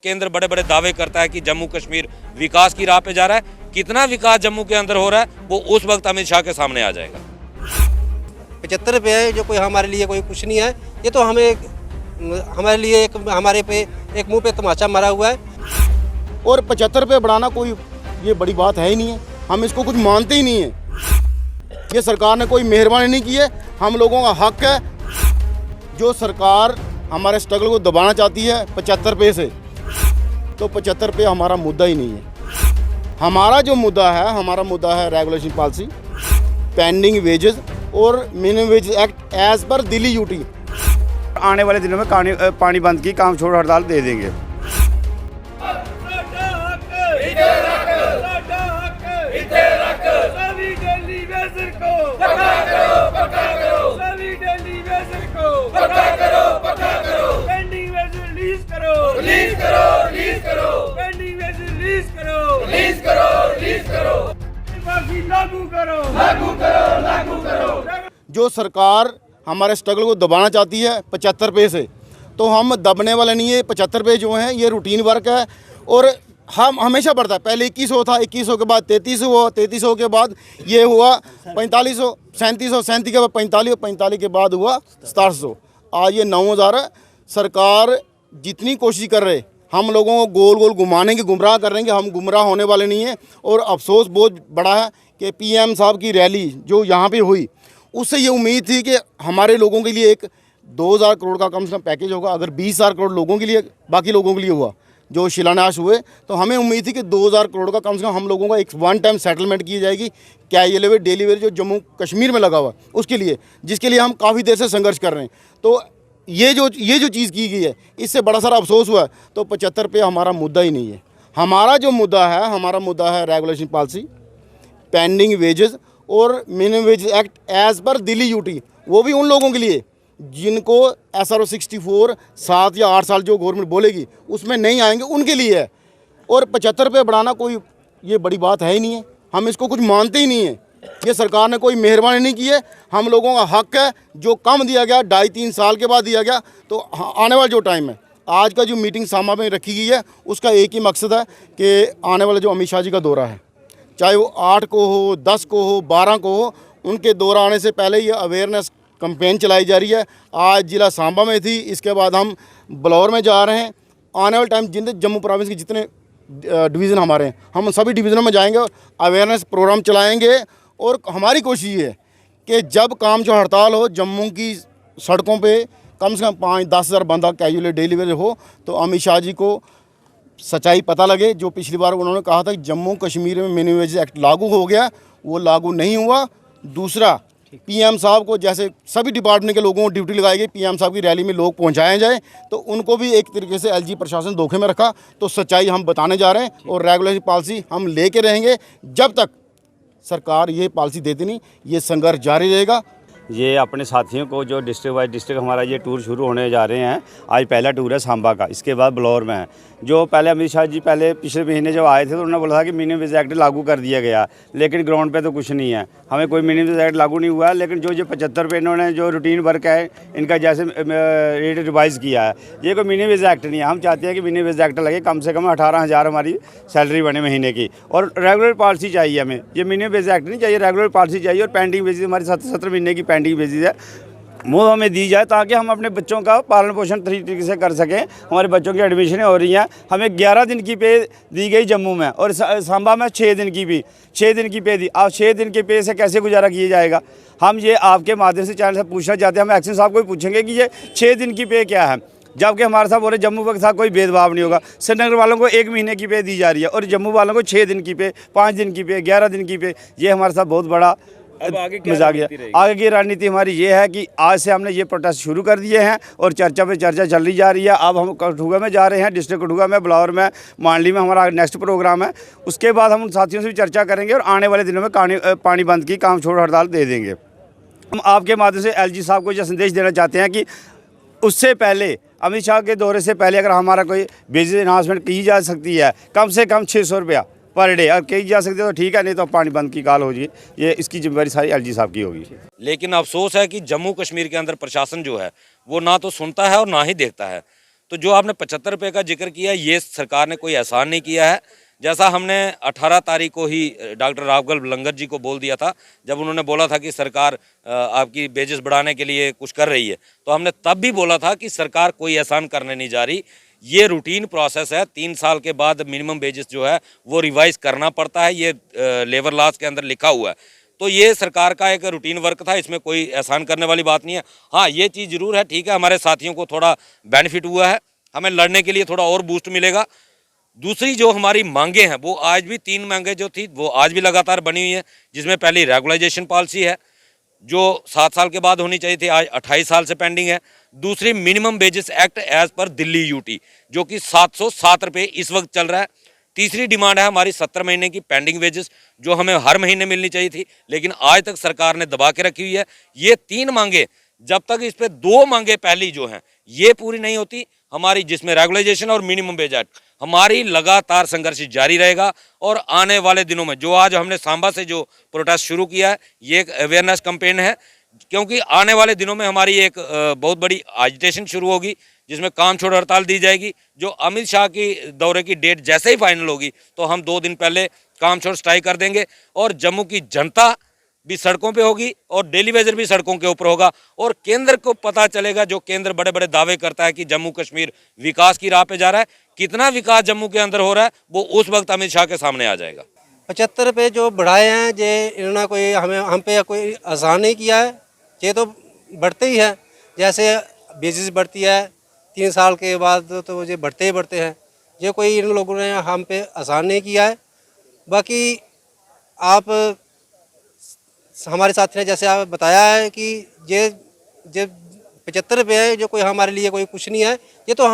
केंद्र बड़े बड़े दावे करता है कि जम्मू कश्मीर विकास की राह पे जा रहा है। कितना विकास जम्मू के अंदर हो रहा है वो उस वक्त अमित शाह के सामने आ जाएगा। 75 है जो कोई हमारे लिए कोई कुछ नहीं है। ये तो हमें हमारे लिए हमारे पे एक मुंह पे तमाचा मरा हुआ है। और 75 रुपये बढ़ाना कोई ये बड़ी बात है ही नहीं है। हम इसको कुछ मानते ही नहीं है। ये सरकार ने कोई मेहरबानी नहीं की है। हम लोगों का हक है। जो सरकार हमारे स्ट्रगल को दबाना चाहती है 75 रुपये से, तो 75 रुपये हमारा मुद्दा ही नहीं है। हमारा जो मुद्दा है रेगुलेशन पॉलिसी, पेंडिंग वेजेस और minimum wage act as per Delhi UT. आने वाले दिनों में पानी बंद की काम छोड़ हड़ताल दे देंगे। जो सरकार हमारे स्ट्रगल को दबाना चाहती है 75 रुपये से, तो हम दबने वाले नहीं है। 75 रुपये जो हैं ये रूटीन वर्क है और हम हमेशा बढ़ता है। पहले 2100 था, 2100 के बाद 3300 हुआ, 3300 के बाद ये हुआ 4500, 3700, 37 के बाद 45, 45 के बाद हुआ 1700, आज ये 9000 है। सरकार जितनी कोशिश कर रहे, हम लोगों को गोल गोल घुमाने की, गुमराह कर रहे हैं कि हम गुमराह होने वाले नहीं हैं। और अफसोस बहुत बड़ा है कि पीएम साहब की रैली जो यहाँ पे हुई, उससे ये उम्मीद थी कि हमारे लोगों के लिए एक 2000 करोड़ का कम से कम पैकेज होगा। अगर 20,000 करोड़ लोगों के लिए, बाकी लोगों के लिए हुआ जो शिलान्यास हुए, तो हमें उम्मीद थी कि 2000 करोड़ का कम से कम हम लोगों का एक वन टाइम सेटलमेंट की जाएगी। कैजुअल डेली वेज जो जम्मू कश्मीर में लगा हुआ उसके लिए, जिसके लिए हम काफ़ी देर से संघर्ष कर रहे हैं। तो ये जो चीज़ की गई है, इससे बड़ा सारा अफसोस हुआ है। तो 75 रुपये हमारा मुद्दा ही नहीं है। हमारा जो मुद्दा है रेगुलेशन पॉलिसी, पेंडिंग वेजेस और minimum wage act as per Delhi UT. वो भी उन लोगों के लिए जिनको SRO 64 7 या 8 साल जो गवर्नमेंट बोलेगी उसमें नहीं आएंगे, उनके लिए है। और 75 रुपये बढ़ाना कोई ये बड़ी बात है ही नहीं है। हम इसको कुछ मानते ही नहीं है। ये सरकार ने कोई मेहरबानी नहीं की है। हम लोगों का हक है। जो कम दिया गया 2.5-3 साल के बाद दिया गया, तो आने वाला जो टाइम है, आज का जो मीटिंग सांबा में रखी गई है, उसका एक ही मकसद है कि आने वाला जो अमित शाह जी का दौरा है, चाहे वो 8 को हो, 10 को हो, 12 को हो, उनके दौरा आने से पहले ये अवेयरनेस कैंपेन चलाई जा रही है। आज जिला सांबा में थी, इसके बाद हम बलौर में जा रहे हैं। आने वाले टाइम जम्मू प्रोविंस के जितने डिवीज़न हमारे हैं, हम सभी डिवीज़नों में जाएंगे, अवेयरनेस प्रोग्राम चलाएंगे। और हमारी कोशिश ये है कि जब काम जो हड़ताल हो, जम्मू की सड़कों पे कम से कम 5-10 हज़ार बंदा कैजुअल डेली वेज हो, तो अमित शाह जी को सच्चाई पता लगे। जो पिछली बार उन्होंने कहा था कि जम्मू कश्मीर में मिनिमम वेज एक्ट लागू हो गया, वो लागू नहीं हुआ। दूसरा, पीएम साहब को, जैसे सभी डिपार्टमेंट के लोगों को ड्यूटी लगाई गई, पीएम साहब की रैली में लोग पहुंचाए जाए, तो उनको भी एक तरीके से एलजी प्रशासन धोखे में रखा। तो सच्चाई हम बताने जा रहे हैं और रेगुलेशन पॉलिसी हम लेके रहेंगे जब तक सरकार ये पॉलिसी देती नहीं। ये संघर्ष जारी रहेगा। ये अपने साथियों को, जो डिस्ट्रिक्ट वाइज डिस्ट्रिक्ट हमारा ये टूर शुरू होने जा रहे हैं। आज पहला टूर है सांबा का, इसके बाद बलौर में है। जो पहले अमित शाह जी पहले पिछले महीने जब आए थे, तो उन्होंने बोला था कि मिनिमम वेज एक्ट लागू कर दिया गया, लेकिन ग्राउंड पे तो कुछ नहीं है। हमें कोई मिनिमम वेज एक्ट लागू नहीं हुआ है। लेकिन जो 75 रुपये इन्होंने जो रूटीन वर्क है इनका, जैसे रेट रिवाइज़ किया है, ये कोई मिनिमम वेज एक्ट नहीं है। हम चाहते हैं कि मिनिमम वेज एक्ट लगे, कम से कम 18,000 हमारी सैलरी बने महीने की। और रेगुलर पॉलिसी चाहिए हमें, ये मिनिमम वेज एक्ट नहीं चाहिए, रेगुलर पॉलिसी चाहिए। और पेंडिंग वेजेस हमारी 17 महीने की पेंडिंग वेजेस है, वो हमें दी जाए, ताकि हम अपने बच्चों का पालन पोषण तरीके से कर सकें। हमारे बच्चों की एडमिशनें हो रही हैं। हमें 11 दिन की पे दी गई जम्मू में, और सांबा में 6 दिन की पे दी। आप 6 दिन के पे से कैसे गुजारा किया जाएगा? हम ये आपके माध्यम से चैनल से पूछना चाहते हैं। हम एक्शन साहब को भी पूछेंगे कि ये 6 दिन की पे क्या है, जबकि हमारे साथ बोले जम्मू के साथ कोई भेदभाव नहीं होगा। श्रीनगर वालों को 1 महीने की पे दी जा रही है और जम्मू वालों को 6 दिन की पे, 5 दिन की पे, 11 दिन की पे। ये हमारे साथ बहुत बड़ा मजाक है। आगे की रणनीति हमारी ये है कि आज से हमने ये प्रोटेस्ट शुरू कर दिए हैं और चर्चा पे चर्चा चली जा रही है। अब हम कठुआ में जा रहे हैं, डिस्ट्रिक्ट कठुआ में, बलौर में, मांडली में हमारा नेक्स्ट प्रोग्राम है। उसके बाद हम उन साथियों से भी चर्चा करेंगे और आने वाले दिनों में पानी बंद की काम छोड़ हड़ताल दे देंगे। हम आपके माध्यम से एलजी साहब को यह संदेश देना चाहते हैं कि उससे पहले, अमित शाह के दौरे से पहले, अगर हमारा कोई बेसिस अनाउंसमेंट की जा सकती है, कम से कम 600 रुपया पर डे अगर कही जा सकती है तो ठीक है, नहीं तो पानी बंद की काल होगी। ये इसकी जिम्मेदारी सारी एलजी साहब की होगी। लेकिन अफसोस है कि जम्मू कश्मीर के अंदर प्रशासन जो है वो ना तो सुनता है और ना ही देखता है। तो जो आपने 75 रुपये का जिक्र किया, ये सरकार ने कोई एहसान नहीं किया है। जैसा हमने 18 तारीख को ही डॉक्टर राघव लंगर जी को बोल दिया था, जब उन्होंने बोला था कि सरकार आपकी वेजेस बढ़ाने के लिए कुछ कर रही है, तो हमने तब भी बोला था कि सरकार कोई एहसान करने नहीं जा रही, ये रूटीन प्रोसेस है। 3 साल के बाद मिनिमम वेजेस जो है वो रिवाइज करना पड़ता है, ये लेबर लॉज के अंदर लिखा हुआ है। तो ये सरकार का एक रूटीन वर्क था, इसमें कोई एहसान करने वाली बात नहीं है। हाँ, ये चीज़ ज़रूर है, ठीक है, हमारे साथियों को थोड़ा बेनिफिट हुआ है, हमें लड़ने के लिए थोड़ा और बूस्ट मिलेगा। दूसरी जो हमारी मांगे हैं, वो आज भी 3 मांगे जो थी वो आज भी लगातार बनी हुई है, जिसमें पहली रेगुलाइजेशन पॉलिसी है जो 7 साल के बाद होनी चाहिए थी, आज 28 साल से पेंडिंग है। दूसरी minimum wages act as per Delhi UT, जो कि 707 रुपये इस वक्त चल रहा है। तीसरी डिमांड है हमारी 70 महीने की पेंडिंग वेजेस, जो हमें हर महीने मिलनी चाहिए थी, लेकिन आज तक सरकार ने दबा के रखी हुई है। ये 3 मांगे, जब तक इस पे 2 मांगे पहली जो हैं ये पूरी नहीं होती, हमारी जिसमें रेगुलाइजेशन और मिनिमम वेज एक्ट, हमारी लगातार संघर्ष जारी रहेगा। और आने वाले दिनों में जो आज हमने सांबा से जो प्रोटेस्ट शुरू किया है, ये एक अवेयरनेस कैंपेन है, क्योंकि आने वाले दिनों में हमारी एक बहुत बड़ी एजिटेशन शुरू होगी, जिसमें काम छोड़ हड़ताल दी जाएगी। जो अमित शाह की दौरे की डेट जैसे ही फाइनल होगी, तो हम 2 दिन पहले काम छोड़ स्ट्राइक कर देंगे, और जम्मू की जनता भी सड़कों पे होगी और डेली वेजर भी सड़कों के ऊपर होगा। और केंद्र को पता चलेगा, जो केंद्र बड़े बड़े दावे करता है कि जम्मू कश्मीर विकास की राह पे जा रहा है, कितना विकास जम्मू के अंदर हो रहा है वो उस वक्त अमित शाह के सामने आ जाएगा। 75 रुपये जो बढ़ाए हैं, जे इन्होंने कोई हम पे कोई आसान नहीं किया है, ये तो बढ़ते ही है। जैसे बेसिस बढ़ती है 3 साल के बाद, तो ये बढ़ते ही बढ़ते हैं। ये कोई इन लोगों ने हम पे आसान नहीं किया है। बाकी आप हमारे साथी ने जैसे आप बताया है कि ये 75 रुपये है, जो कोई हमारे लिए कोई कुछ नहीं है, ये तो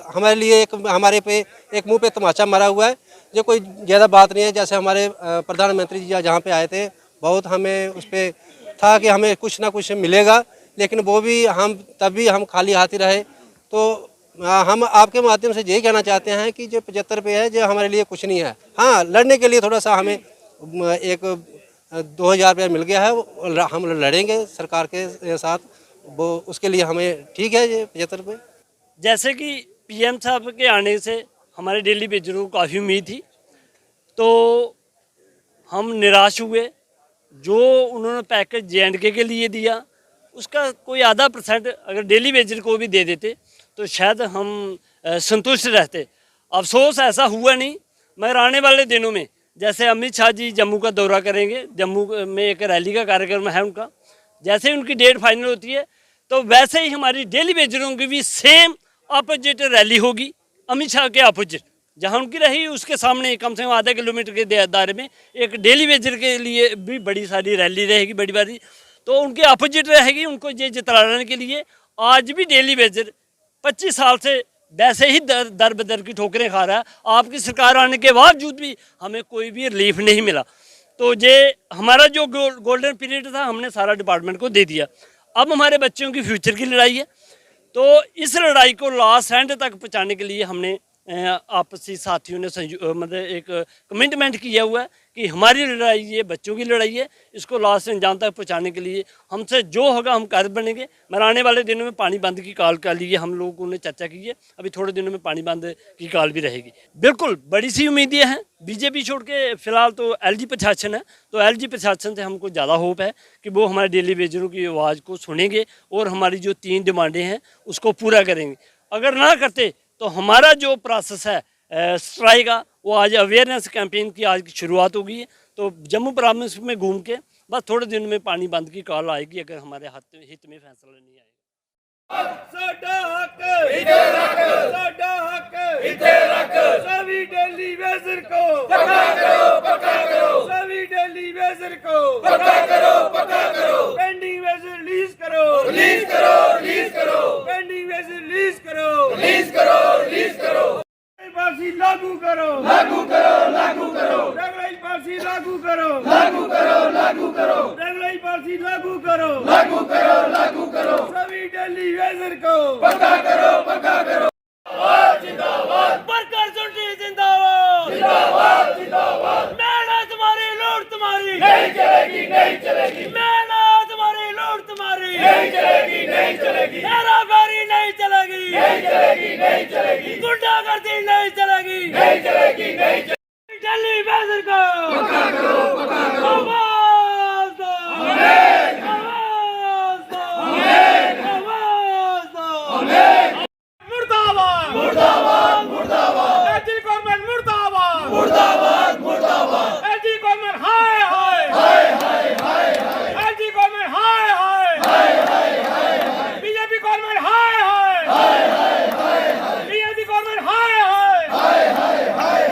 हमारे लिए एक हमारे पे एक मुंह पे तमाचा मारा हुआ है। ये कोई ज़्यादा बात नहीं है। जैसे हमारे प्रधानमंत्री जी जहाँ पे आए थे, बहुत हमें उस पर था कि हमें कुछ ना कुछ मिलेगा, लेकिन वो भी तब भी हम खाली हाथ ही रहे। तो हम आपके माध्यम से यही कहना चाहते हैं कि जो 75 रुपये है, जो हमारे लिए कुछ नहीं है। हाँ, लड़ने के लिए थोड़ा सा हमें एक 2000 रुपया मिल गया है, हम लड़ेंगे सरकार के साथ, वो उसके लिए हमें ठीक है ये 75 रुपये। जैसे कि पीएम साहब के आने से हमारे डेली बेजरों को काफ़ी उम्मीद थी, तो हम निराश हुए। जो उन्होंने पैकेज JNK के लिए दिया, उसका कोई आधा % अगर डेली बेजर को भी दे देते तो शायद हम संतुष्ट रहते। अफसोस ऐसा हुआ नहीं, मगर आने वाले दिनों में जैसे अमित शाह जी जम्मू का दौरा करेंगे, जम्मू में एक रैली का कार्यक्रम है उनका, जैसे ही उनकी डेट फाइनल होती है, तो वैसे ही हमारी डेली बेजरों की भी सेम अपोजिट रैली होगी, अमित शाह के अपोजिट। जहां उनकी रही उसके सामने कम से कम आधा किलोमीटर के दायरे में एक डेली वेजर के लिए भी बड़ी सारी रैली रहेगी, बड़ी बड़ी, तो उनके अपोजिट रहेगी। उनको ये जिताने के लिए आज भी डेली वेजर 25 साल से वैसे ही दर बदर की ठोकरें खा रहा है। आपकी सरकार आने के बावजूद भी हमें कोई भी रिलीफ नहीं मिला। तो ये हमारा जो गोल्डन पीरियड था, हमने सारा डिपार्टमेंट को दे दिया। अब हमारे बच्चों की फ्यूचर की लड़ाई है, तो इस लड़ाई को लास्ट एंड तक पहुँचाने के लिए हमने आपसी साथियों ने मतलब एक कमिटमेंट किया हुआ है कि हमारी लड़ाई ये बच्चों की लड़ाई है, इसको लास्ट अंजाम तक पहुंचाने के लिए हमसे जो होगा हम कार्य बनेंगे। मगर आने वाले दिनों में पानी बंद की कॉल के लिए हम लोगों ने चर्चा की है, अभी थोड़े दिनों में पानी बंद की कॉल भी रहेगी। बिल्कुल बड़ी सी उम्मीदें हैं। बीजेपी छोड़ के फिलहाल तो LG प्रशासन है, तो LG प्रशासन से हमको ज़्यादा होप है कि वो हमारे डेली वेजरों की आवाज़ को सुनेंगे और हमारी जो 3 डिमांडें हैं उसको पूरा करेंगे। अगर ना करते तो हमारा जो प्रोसेस है स्ट्राइक का, वो आज अवेयरनेस कैंपेन की आज की शुरुआत होगी है। तो जम्मू प्रोविंस में घूम के बस थोड़े दिन में पानी बंद की कॉल आएगी, अगर हमारे हित में फैसला नहीं आएगा। साडा हक इधे रख, साडा हक इधे रख, सभी डेली वेजर को पक्का करो, पक्का करो, सभी डेली वेजर को पक्का करो, पक्का करो, पेंडिंग वेजर रिलीज करो, रिलीज करो, रिलीज करो, पेंडिंग वेजर रिलीज करो, रिलीज करो, रिलीज करो, पासी लागू करो, लागू करो, लागू करो, रेगुलर पासी लागू करो, लागू करो, लागू करो, रेगुलर पासी लागू करो, लागू करो, लागू करो, सभी डेली वेजर को पक्का करो, पक्का करो। जिंदाबाद वर्कर यूनिटी, जिंदाबाद जिंदाबाद जिंदाबाद। मेहनत तुम्हारी, लूट तुम्हारी नहीं चलेगी, नहीं चलेगी। मेहनत तुम्हारी, लूट तुम्हारी नहीं चलेगी, नहीं चलेगी। हेराफेरी नहीं चलेगी, नहीं चलेगी। नहीं चलेगी नहीं चलेगी नहीं चलेगी दिल्ली बेजर को पक्का करो आवाज दो आवाज दो आवाज दो मुर्दाबाद मुर्दाबाद मुर्दाबाद एजी गवर्नमेंट मुर्दाबाद मुर्दाबाद मुर्दाबाद एजी गवर्नमेंट हाय हाय हाय हाय हाय एजी गवर्नमेंट हाय हाय हाय हाय हाय बीजेपी गवर्नमेंट हाय हाय हाय हाय हाय बीजेपी गवर्नमेंट हाय हाय हाय हाय हाय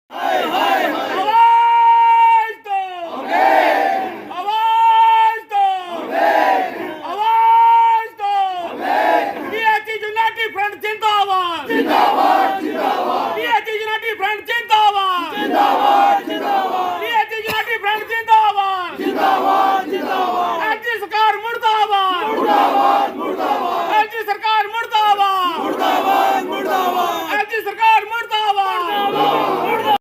हाय हाय आवाज दो आवाज दो आवाज दो बीएचपी यूनाइटेड फ्रंट जिंदाबाद जिंदाबाद जिंदाबाद बीएचपी यूनाइटेड फ्रंट जिंदाबाद जिंदाबाद